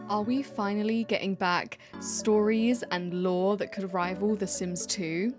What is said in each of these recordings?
Are we finally getting back stories and lore that could rival The Sims 2?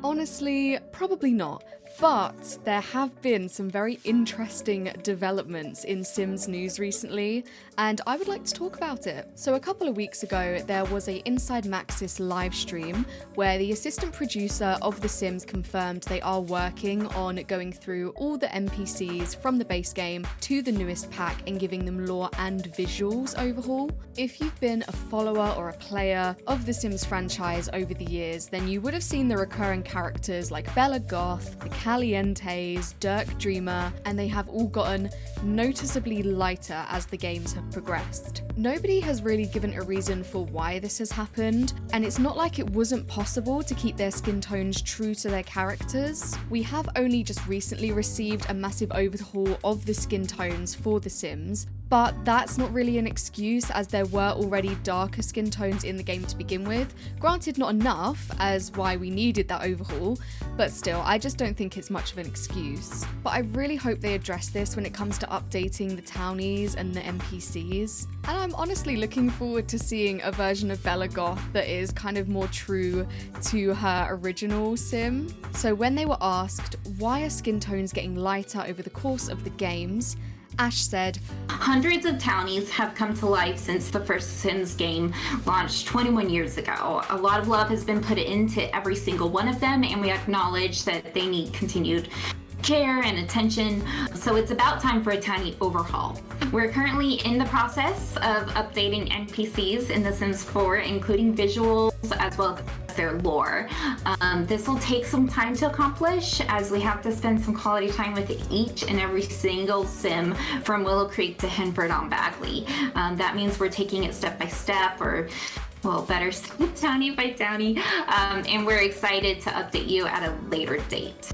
Honestly, probably not. But there have been some very interesting developments in Sims news recently, and I would like to talk about it. So a couple of weeks ago, there was a Inside Maxis live stream where the assistant producer of The Sims confirmed they are working on going through all the NPCs from the base game to the newest pack and giving them lore and visuals overhaul. If you've been a follower or a player of the Sims franchise over the years, then you would have seen the recurring characters like Bella Goth, the Calientes, Dirk Dreamer, and they have all gotten noticeably lighter as the games have progressed. Nobody has really given a reason for why this has happened, and it's not like it wasn't possible to keep their skin tones true to their characters. We have only just recently received a massive overhaul of the skin tones for The Sims, but that's not really an excuse as there were already darker skin tones in the game to begin with. Granted, not enough as why we needed that overhaul, but still, I just don't think it's much of an excuse. But I really hope they address this when it comes to updating the townies and the NPCs. And I'm honestly looking forward to seeing a version of Bella Goth that is kind of more true to her original sim. So when they were asked, why are skin tones getting lighter over the course of the games, Ash said, "Hundreds of townies have come to life since the first Sims game launched 21 years ago. A lot of love has been put into every single one of them, and we acknowledge that they need continued care and attention, so it's about time for a tiny overhaul. We're currently in the process of updating NPCs in The Sims 4, including visuals as well as their lore. This will take some time to accomplish as we have to spend some quality time with each and every single sim from Willow Creek to Henford on Bagley. That means we're taking it step by step, or well, better townie by townie, and we're excited to update you at a later date."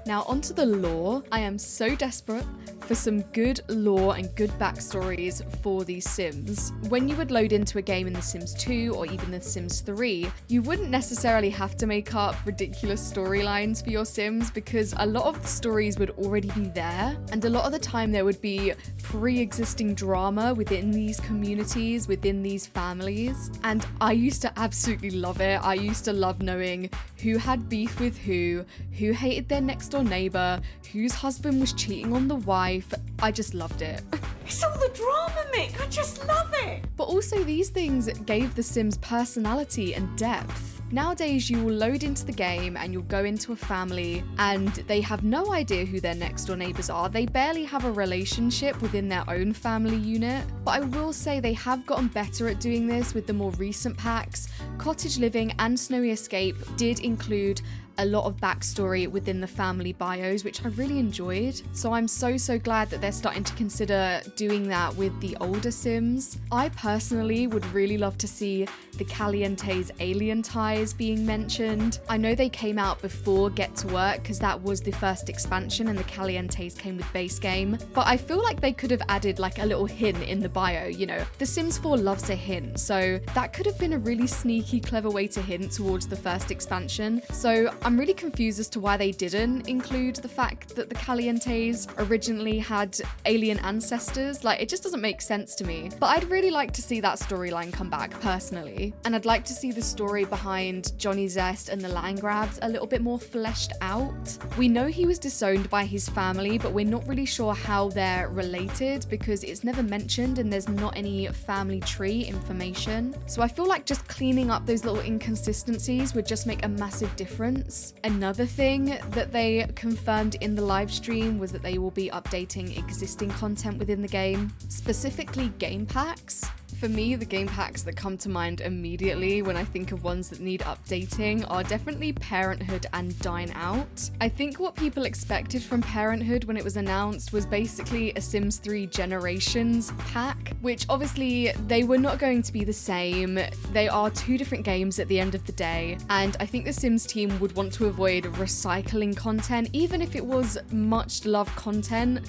Now onto the lore. I am so desperate for some good lore and good backstories for these Sims. When you would load into a game in The Sims 2 or even The Sims 3, you wouldn't necessarily have to make up ridiculous storylines for your Sims because a lot of the stories would already be there, and a lot of the time there would be pre-existing drama within these communities, within these families, and I used to absolutely love it. I used to love knowing who had beef with who hated their next door neighbor, whose husband was cheating on the wife. I just loved it. It's all the drama, Mick. I just love it. But also these things gave The Sims personality and depth. Nowadays, you will load into the game and you'll go into a family and they have no idea who their next door neighbors are. They barely have a relationship within their own family unit. But I will say they have gotten better at doing this with the more recent packs. Cottage Living and Snowy Escape did include a lot of backstory within the family bios, which I really enjoyed. So I'm so glad that they're starting to consider doing that with the older Sims. I personally would really love to see the Calientes alien ties being mentioned. I know they came out before Get to Work because that was the first expansion and the Calientes came with base game, but I feel like they could have added like a little hint in the bio, you know. The Sims 4 loves a hint, so that could have been a really sneaky, clever way to hint towards the first expansion. So I'm really confused as to why they didn't include the fact that the Calientes originally had alien ancestors. Like, it just doesn't make sense to me. But I'd really like to see that storyline come back, personally. And I'd like to see the story behind Johnny Zest and the land grabs a little bit more fleshed out. We know he was disowned by his family, but we're not really sure how they're related because it's never mentioned and there's not any family tree information. So I feel like just cleaning up those little inconsistencies would just make a massive difference. Another thing that they confirmed in the live stream was that they will be updating existing content within the game, specifically game packs. For me, the game packs that come to mind immediately when I think of ones that need updating are definitely Parenthood and Dine Out. I think what people expected from Parenthood when it was announced was basically a Sims 3 Generations pack, which obviously they were not going to be the same. They are two different games at the end of the day, and I think the Sims team would want to avoid recycling content, even if it was much loved content.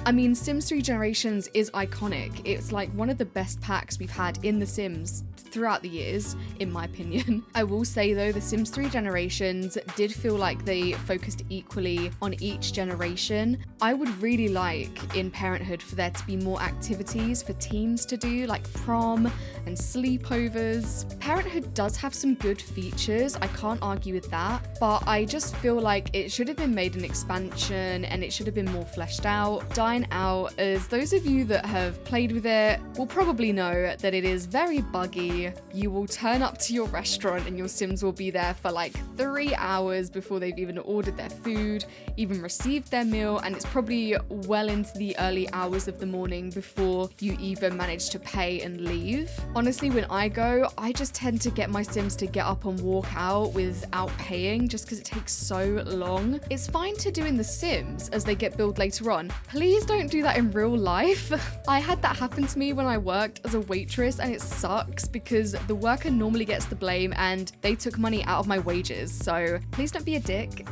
I mean, Sims 3 Generations is iconic. It's like one of the best packs we've had in The Sims throughout the years, in my opinion. I will say though, The Sims 3 Generations did feel like they focused equally on each generation. I would really like in Parenthood for there to be more activities for teens to do, like prom and sleepovers. Parenthood does have some good features, I can't argue with that, but I just feel like it should have been made an expansion and it should have been more fleshed out. Dine Out, as those of you that have played with it will probably know that it is very buggy. You will turn up to your restaurant and your Sims will be there for like 3 hours before they've even ordered their food, even received their meal, and it's probably well into the early hours of the morning before you even manage to pay and leave. Honestly, when I go, I just tend to get my Sims to get up and walk out without paying just because it takes so long. It's fine to do in The Sims as they get billed later on. Please don't do that in real life. I had that happen to me when I worked as a waitress and it sucks because the worker normally gets the blame and they took money out of my wages, so please don't be a dick.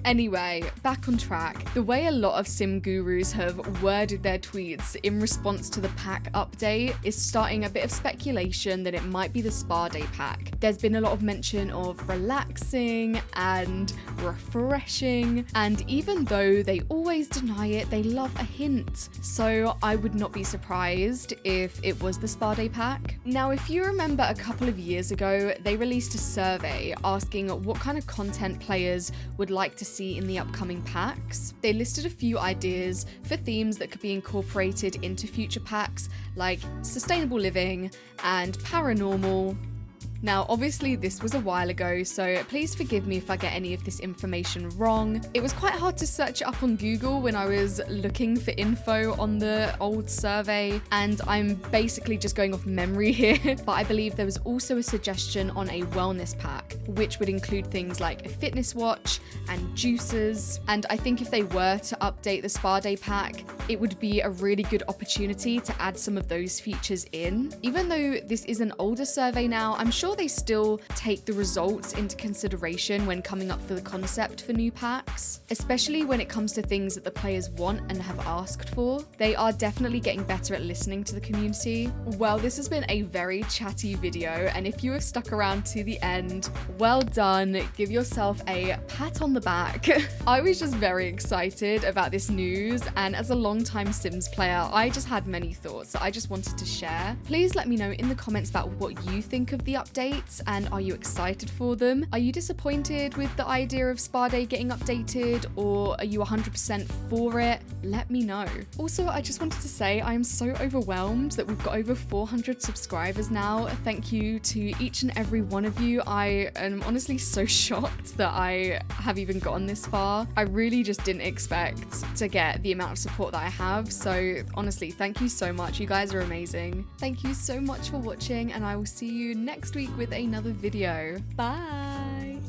Anyway, back on track. The way a lot of sim gurus have worded their tweets in response to the pack update is starting a bit of speculation that it might be the spa day pack. There's been a lot of mention of relaxing and refreshing, and even though they always deny it, they love a hint. So I would not be surprised if it was the spa day pack. Now, if you remember a couple of years ago, they released a survey asking what kind of content players would like to see in the upcoming packs. They listed a few ideas for themes that could be incorporated into future packs, like sustainable living and paranormal. Now, obviously this was a while ago, so please forgive me if I get any of this information wrong. It was quite hard to search it up on Google when I was looking for info on the old survey, and I'm basically just going off memory here. But I believe there was also a suggestion on a wellness pack, which would include things like a fitness watch and juices. And I think if they were to update the spa day pack, it would be a really good opportunity to add some of those features in. Even though this is an older survey now, I'm sure they still take the results into consideration when coming up for the concept for new packs, especially when it comes to things that the players want and have asked for. They are definitely getting better at listening to the community. Well, this has been a very chatty video, and if you have stuck around to the end, well done. Give yourself a pat on the back. I was just very excited about this news, and as a long-time Sims player, I just had many thoughts that I just wanted to share. Please let me know in the comments about what you think of the update, and are you excited for them? Are you disappointed with the idea of Spa Day getting updated, or are you 100% for it? Let me know. Also, I just wanted to say I am so overwhelmed that we've got over 400 subscribers now. Thank you to each and every one of you. I am honestly so shocked that I have even gotten this far. I really just didn't expect to get the amount of support that I have. So honestly, thank you so much. You guys are amazing. Thank you so much for watching, and I will see you next week with another video. Bye!